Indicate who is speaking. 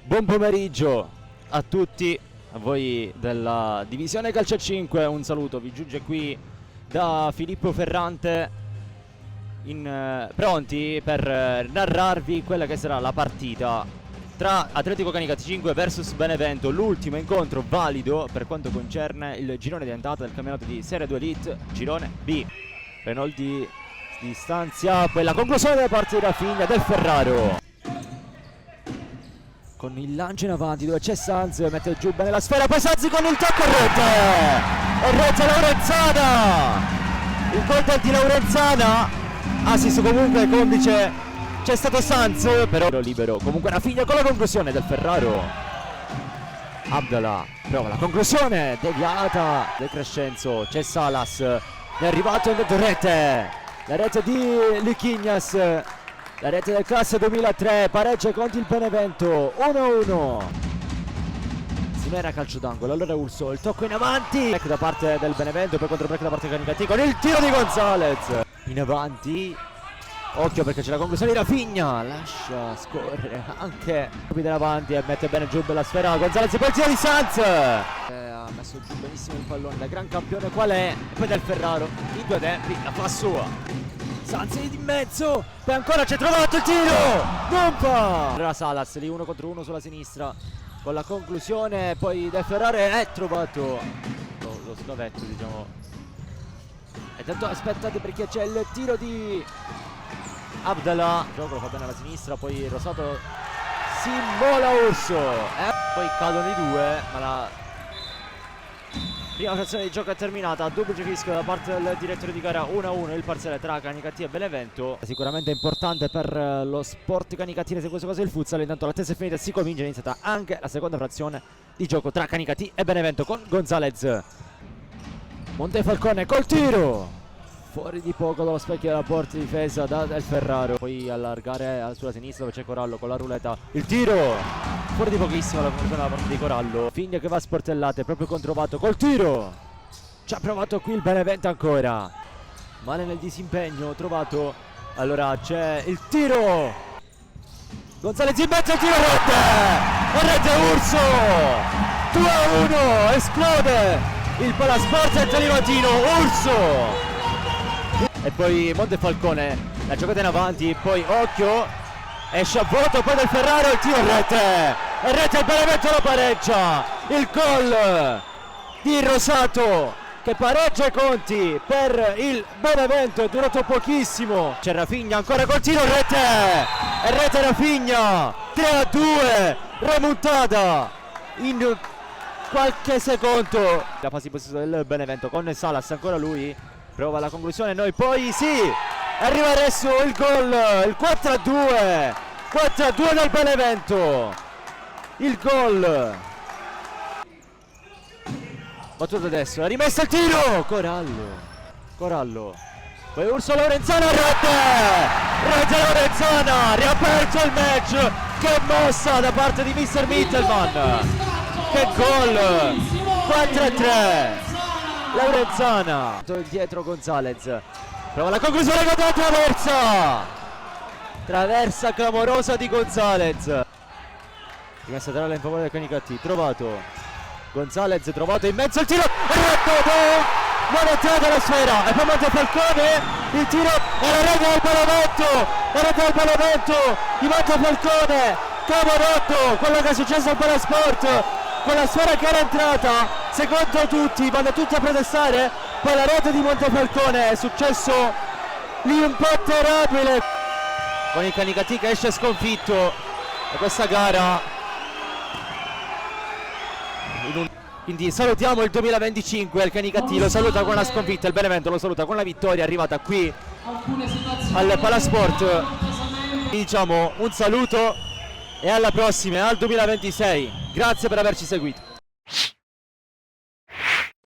Speaker 1: Buon pomeriggio a tutti, a voi della divisione calcio 5, un saluto vi giunge qui da Filippo Ferrante, pronti per narrarvi quella che sarà la partita tra Atletico Canicattì 5 vs Benevento, l'ultimo incontro valido per quanto concerne il girone di andata del campionato di Serie 2 Elite, girone B. Renoldi distanzia, poi la conclusione da parte di Rafinha del Ferraro. Con il lancio in avanti dove c'è Sanz, mette giù bene la sfera, poi Sanz con il tocco e rete Laurenzana, il gol del di Laurenzana, assist comunque complice, c'è stato Sanz, però libero, comunque Rafinha con la conclusione del Ferraro. Abdallah prova la conclusione, deviata del Crescenzo, c'è Salas, è arrivato in rete, la rete di Liquinhas. La rete del classe 2003, pareggia contro il Benevento, 1-1. Simera calcio d'angolo, allora Urso, il tocco in avanti. Break da parte del Benevento, poi contro break da parte di Canicattì con il tiro di Gonzalez. In avanti, occhio perché c'è la conclusione di Rafinha, lascia scorrere anche davanti e mette bene giù la sfera Gonzalez, poi il tiro di Sanz. Ha messo giù benissimo il pallone, da gran campione qual è? E poi del Ferraro, in due tempi, la fa sua. Sanz in mezzo, poi ancora c'è trovato il tiro, non fa! Era Salas lì 1 contro 1 sulla sinistra con la conclusione, poi del Ferraro è trovato lo scavetto, diciamo. E tanto aspettate perché c'è il tiro di Abdallah, il gioco lo fa bene alla sinistra, poi Rosato si immola Urso, poi cadono i due, ma la prima frazione di gioco è terminata, duplice fischio da parte del direttore di gara, 1-1 il parziale tra Canicattì e Benevento. Sicuramente importante per lo sport canicattino, in questo caso il futsal. Intanto l'attesa è finita e si comincia, è iniziata anche la seconda frazione di gioco tra Canicattì e Benevento con Gonzalez. Montefalcone col tiro! Fuori di poco dallo specchio della porta difesa del Ferraro. Poi allargare sulla sinistra dove c'è Corallo con la ruleta. Il tiro! Fuori di pochissimo la conclusione della porta di Corallo. Figlia che va a sportellate, proprio controvato col tiro! Ci ha provato qui il Benevento ancora. Male nel disimpegno, trovato. Allora c'è il tiro! Gonzalez in mezzo, il tiro, rete! E rete Urso! 2-1! Esplode il Palasport Salivantino, Urso! E poi Montefalcone, la giocata in avanti, poi occhio, esce a vuoto, poi del Ferraro, il tiro e rete il Benevento lo pareggia, il gol di Rosato che pareggia i conti per il Benevento, è durato pochissimo, c'è Rafinha ancora col tiro, e rete Rafinha, 3-2, remontata in qualche secondo, la fase positiva del Benevento con Salas, ancora lui. Prova la conclusione, noi poi sì, arriva adesso il gol, il 4-2, 4-2 del Benevento, il gol, battuto adesso, è rimessa il tiro, Corallo, poi Urso Laurenzana, rete Laurenzana, riaperto il match, che mossa da parte di Mr. Mittelman, che gol, 4-3. Laurenzana dietro Gonzalez, prova la conclusione con la traversa clamorosa di Gonzalez, rimessa tra in favore del Canicattì, trovato Gonzalez, trovato in mezzo il tiro, buona entrata la sfera e poi Montefalcone, il tiro e la rete del Benevento di Montefalcone, cavolotto quello che è successo al Palasport, con la sfera che era entrata, secondo tutti, vanno tutti a protestare, poi la rete di Montefalcone, è successo l'impotterabile, con il Canicattì che esce sconfitto da questa gara. Quindi salutiamo il 2025, il Canicattì lo saluta con la sconfitta, il Benevento lo saluta con la vittoria arrivata qui al Palasport. Diciamo un saluto e alla prossima, al 2026. Grazie per averci seguito.